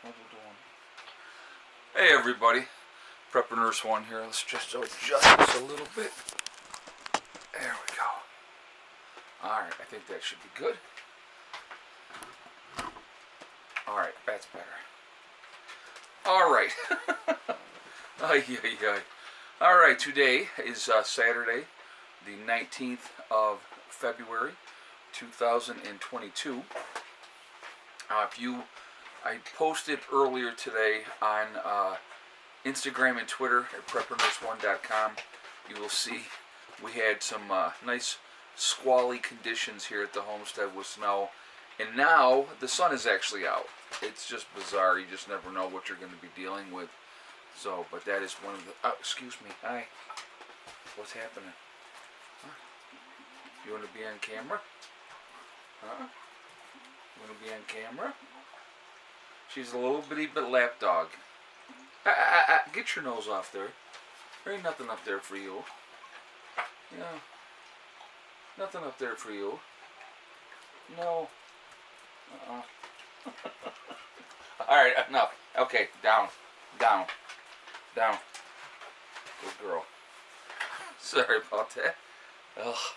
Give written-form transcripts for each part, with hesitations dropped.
What we doing? Hey everybody, Prepper Nurse 1 here. Let's just adjust this a little bit. There we go. Alright, I think that should be good. Alright, that's better. Alright. Alright, today is Saturday, the 19th of February, 2022. I posted earlier today on Instagram and Twitter at preppernurse1.com. You will see we had some nice squally conditions here at the homestead with snow, and now the sun is actually out. It's just bizarre. You just never know what you're going to be dealing with. So, but that is one of the... Oh, excuse me. Hi. What's happening? Huh? You want to be on camera? Huh? You want to be on camera? She's a little bitty bit lap dog. Get your nose off there. There ain't nothing up there for you. Yeah. Nothing up there for you. No. Alright, enough. Okay, down. Down. Down. Good girl. Sorry about that. Ugh.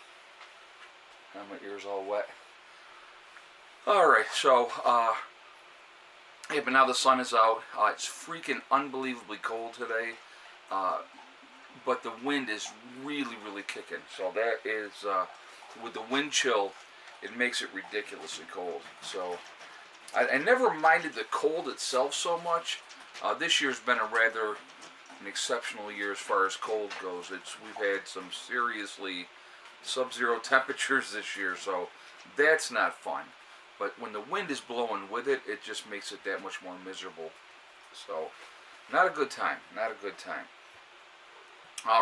Now my ear's all wet. Alright, so, yeah, but now the sun is out. It's freaking unbelievably cold today. But the wind is really, really kicking. So that is, with the wind chill, it makes it ridiculously cold. So I never minded the cold itself so much. This year's been an exceptional year as far as cold goes. We've had some seriously sub-zero temperatures this year, so that's not fun. But when the wind is blowing with it, it just makes it that much more miserable. So, not a good time. Not a good time.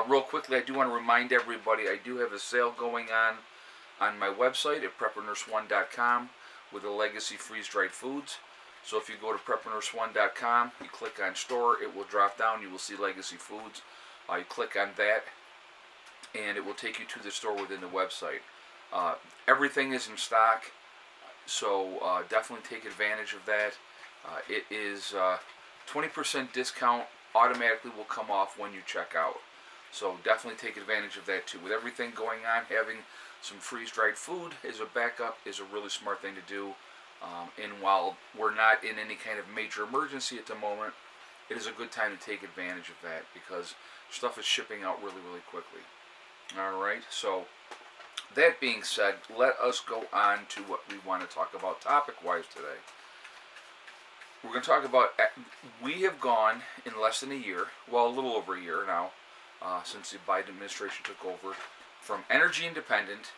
Real quickly, I do want to remind everybody, I do have a sale going on my website at preppernurse1.com with the Legacy freeze-dried foods. So if you go to preppernurse1.com, you click on store, it will drop down, you will see Legacy Foods. You click on that, and it will take you to the store within the website. Everything is in stock. So definitely take advantage of that. It is 20% discount automatically will come off when you check out. So definitely take advantage of that too. With everything going on, having some freeze-dried food as a backup is a really smart thing to do. And while we're not in any kind of major emergency at the moment, it is a good time to take advantage of that because stuff is shipping out really, really quickly. Alright, so that being said, let us go on to what we want to talk about topic-wise today. We're going to talk about, we have gone in less than a year, well, a little over a year now, since the Biden administration took over, from energy independent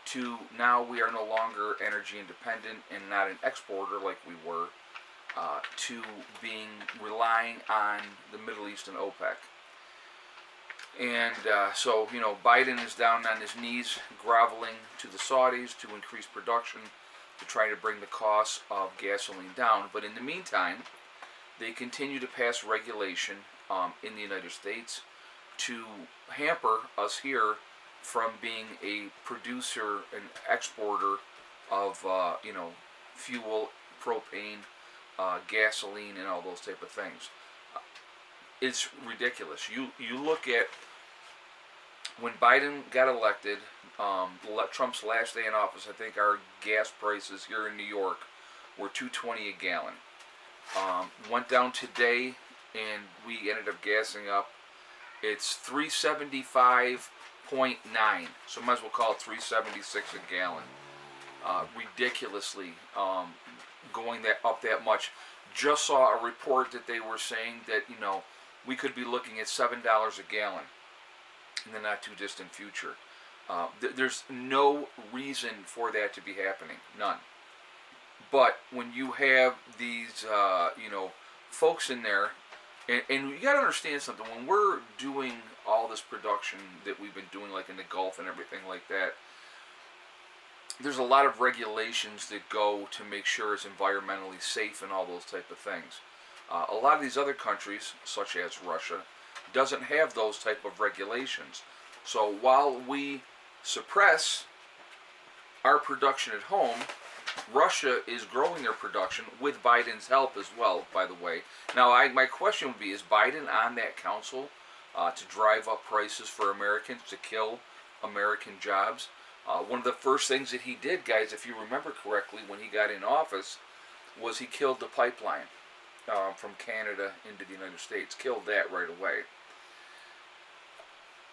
to now we are no longer energy independent and not an exporter like we were, to relying on the Middle East and OPEC. And so, Biden is down on his knees, groveling to the Saudis to increase production, to try to bring the cost of gasoline down. But in the meantime, they continue to pass regulation in the United States to hamper us here from being a producer and exporter of, fuel, propane, gasoline, and all those type of things. It's ridiculous. You look at when Biden got elected, Trump's last day in office, I think our gas prices here in New York were $2.20 a gallon. Went down today, and we ended up gassing up. It's $3.75.9, so might as well call it $3.76 a gallon. Ridiculously going up that much. Just saw a report that they were saying that we could be looking at $7 a gallon in the not too distant future. There's no reason for that to be happening, none. But when you have these, folks in there, and you got to understand something. When we're doing all this production that we've been doing, like in the Gulf and everything like that, there's a lot of regulations that go to make sure it's environmentally safe and all those type of things. A lot of these other countries, such as Russia, doesn't have those type of regulations. So while we suppress our production at home, Russia is growing their production with Biden's help as well, by the way. Now, my question would be, is Biden on that council to drive up prices for Americans, to kill American jobs? One of the first things that he did, guys, if you remember correctly, when he got in office, was he killed the pipeline from Canada into the United States. Killed that right away.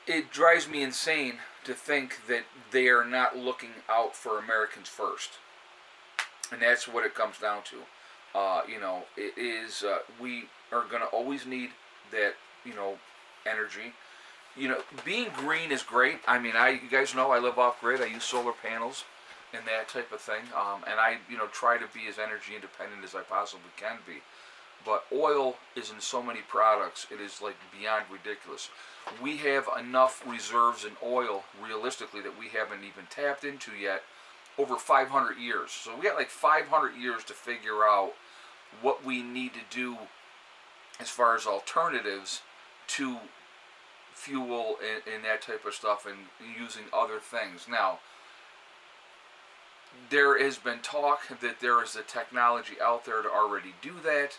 It drives me insane to think that they are not looking out for Americans first. And that's what it comes down to. It is, we are going to always need that, energy. Being green is great. I mean, you guys know I live off grid. I use solar panels and that type of thing. And I, try to be as energy independent as I possibly can be. But oil is in so many products, it is like beyond ridiculous. We have enough reserves in oil, realistically, that we haven't even tapped into yet, over 500 years. So we got like 500 years to figure out what we need to do as far as alternatives to fuel and that type of stuff, and using other things. Now, there has been talk that there is a technology out there to already do that,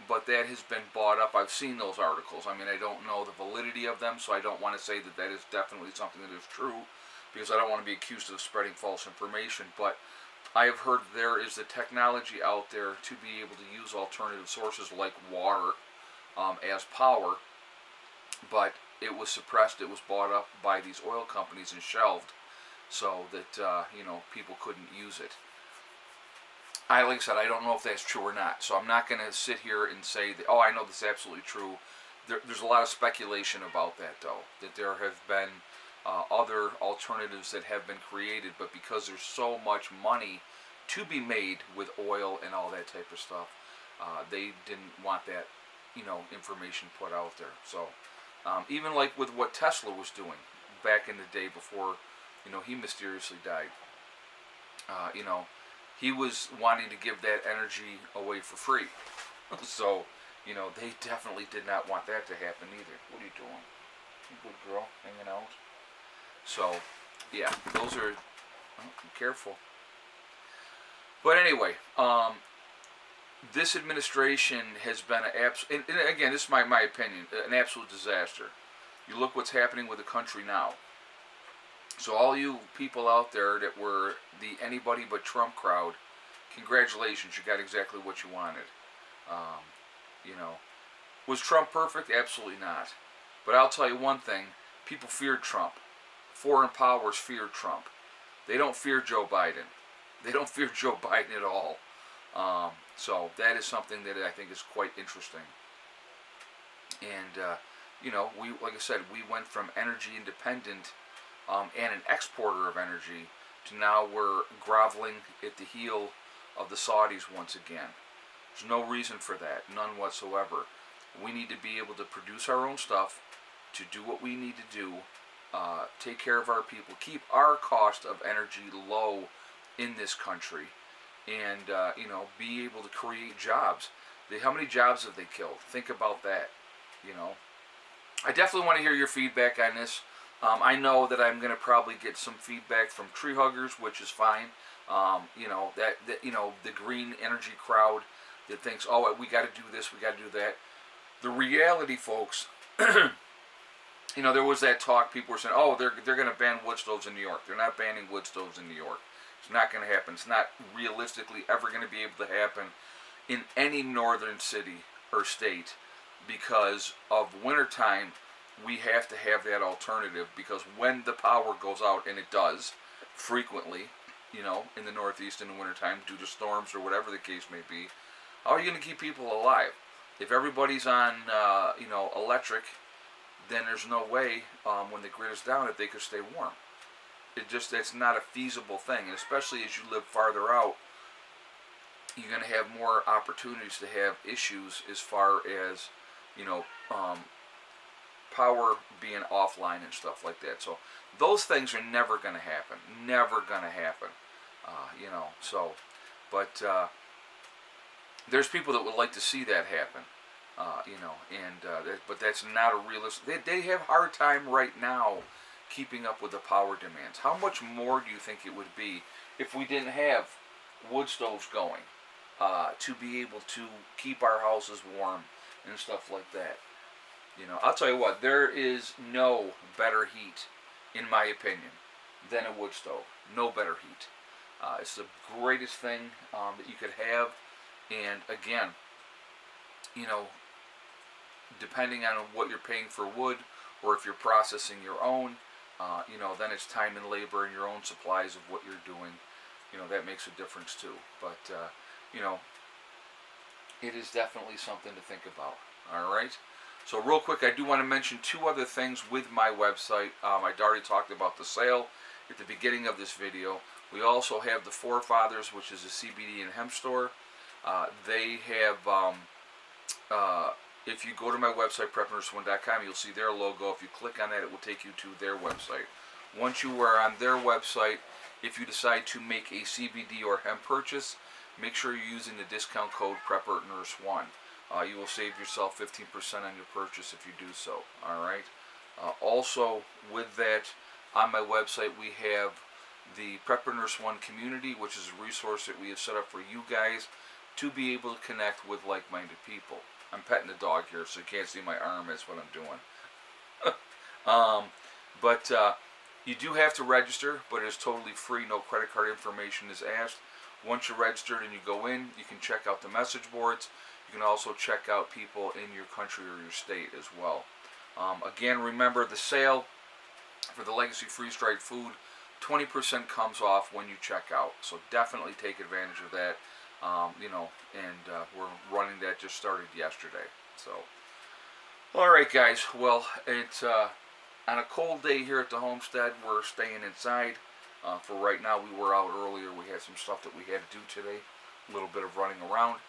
but that has been bought up. I've seen those articles. I mean, I don't know the validity of them, so I don't want to say that that is definitely something that is true, because I don't want to be accused of spreading false information. But I have heard there is the technology out there to be able to use alternative sources like water as power, but it was suppressed. It was bought up by these oil companies and shelved, so that people couldn't use it. Like I said, I don't know if that's true or not, so I'm not going to sit here and say that, I know this is absolutely true. There's a lot of speculation about that, though, that there have been other alternatives that have been created, but because there's so much money to be made with oil and all that type of stuff, they didn't want that, information put out there. So, even like with what Tesla was doing back in the day before, he mysteriously died, he was wanting to give that energy away for free. So, they definitely did not want that to happen either. What are you doing? You good girl, hanging out. So, yeah, those are, be careful. But anyway, this administration has been and again, this is my opinion, an absolute disaster. You look what's happening with the country now. So all you people out there that were the anybody but Trump crowd, congratulations, you got exactly what you wanted. Was Trump perfect? Absolutely not. But I'll tell you one thing, people feared Trump. Foreign powers feared Trump. They don't fear Joe Biden. They don't fear Joe Biden at all. So that is something that I think is quite interesting. And, we, like I said, we went from energy independent and an exporter of energy to now we're groveling at the heel of the Saudis once again. There's no reason for that, none whatsoever. We need to be able to produce our own stuff, to do what we need to do, take care of our people, keep our cost of energy low in this country, and be able to create jobs. How many jobs have they killed? Think about that. I definitely want to hear your feedback on this. I know that I'm going to probably get some feedback from tree huggers, which is fine. The green energy crowd that thinks, we got to do this, we got to do that. The reality, folks, there was that talk. People were saying, they're going to ban wood stoves in New York. They're not banning wood stoves in New York. It's not going to happen. It's not realistically ever going to be able to happen in any northern city or state, because of wintertime. We have to have that alternative, because when the power goes out, and it does frequently, in the Northeast in the wintertime due to storms or whatever the case may be, how are you going to keep people alive? If everybody's on, electric, then there's no way when the grid is down that they could stay warm. It's not a feasible thing, and especially as you live farther out, you're going to have more opportunities to have issues as far as, power being offline and stuff like that. So those things are never going to happen. Never going to happen. But there's people that would like to see that happen. But that's not a realistic. They have a hard time right now keeping up with the power demands. How much more do you think it would be if we didn't have wood stoves going to be able to keep our houses warm and stuff like that. You know, I'll tell you what, there is no better heat, in my opinion, than a wood stove. No better heat. It's the greatest thing that you could have. And again, you know, depending on what you're paying for wood, or if you're processing your own, you know, then it's time and labor and your own supplies of what you're doing. You know, that makes a difference too. But, you know, it is definitely something to think about. All right. So real quick, I do want to mention two other things with my website. I'd already talked about the sale at the beginning of this video. We also have the Forefathers, which is a CBD and hemp store. They have, if you go to my website, prepnurse1.com, you'll see their logo. If you click on that, it will take you to their website. Once you are on their website, if you decide to make a CBD or hemp purchase, make sure you're using the discount code PrepperNurse1. You will save yourself 15% on your purchase if you do so. Alright. Also, with that, on my website we have the Prepper Nurse 1 community, which is a resource that we have set up for you guys to be able to connect with like-minded people. I'm petting the dog here, so you can't see my arm. That's what I'm doing. But you do have to register, but it is totally free. No credit card information is asked. Once you're registered and you go in, you can check out the message boards. You can also check out people in your country or your state as well. Again, remember the sale for the Legacy Freeze-Dried Food, 20% comes off when you check out. So definitely take advantage of that. You know, and we're running that, just started yesterday. So, alright guys, well, it's on a cold day here at the homestead. We're staying inside. For right now, we were out earlier. We had some stuff that we had to do today. A little bit of running around.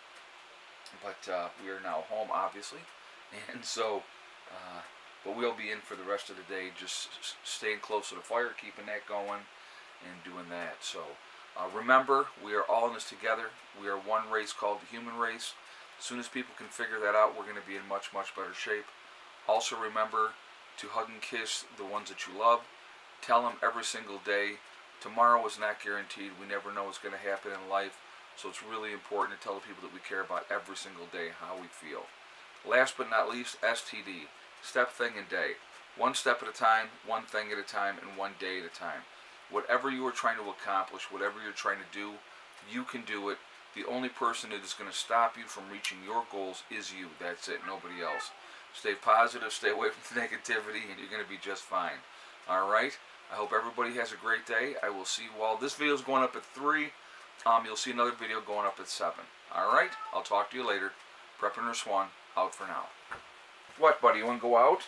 But we are now home, obviously. And so, but we'll be in for the rest of the day, just staying close to the fire, keeping that going, and doing that. So, remember, we are all in this together. We are one race called the human race. As soon as people can figure that out, we're going to be in much, much better shape. Also remember to hug and kiss the ones that you love. Tell them every single day, tomorrow is not guaranteed. We never know what's going to happen in life. So it's really important to tell the people that we care about every single day how we feel. Last but not least, STD. Step, thing, and day. One step at a time, one thing at a time, and one day at a time. Whatever you are trying to accomplish, whatever you're trying to do, you can do it. The only person that is going to stop you from reaching your goals is you. That's it, nobody else. Stay positive, stay away from negativity, and you're going to be just fine. Alright? I hope everybody has a great day. I will see you all. This video is going up at 3. You'll see another video going up at 7. Alright? I'll talk to you later. Prepper Nurse 1, out for now. What, buddy? You want to go out?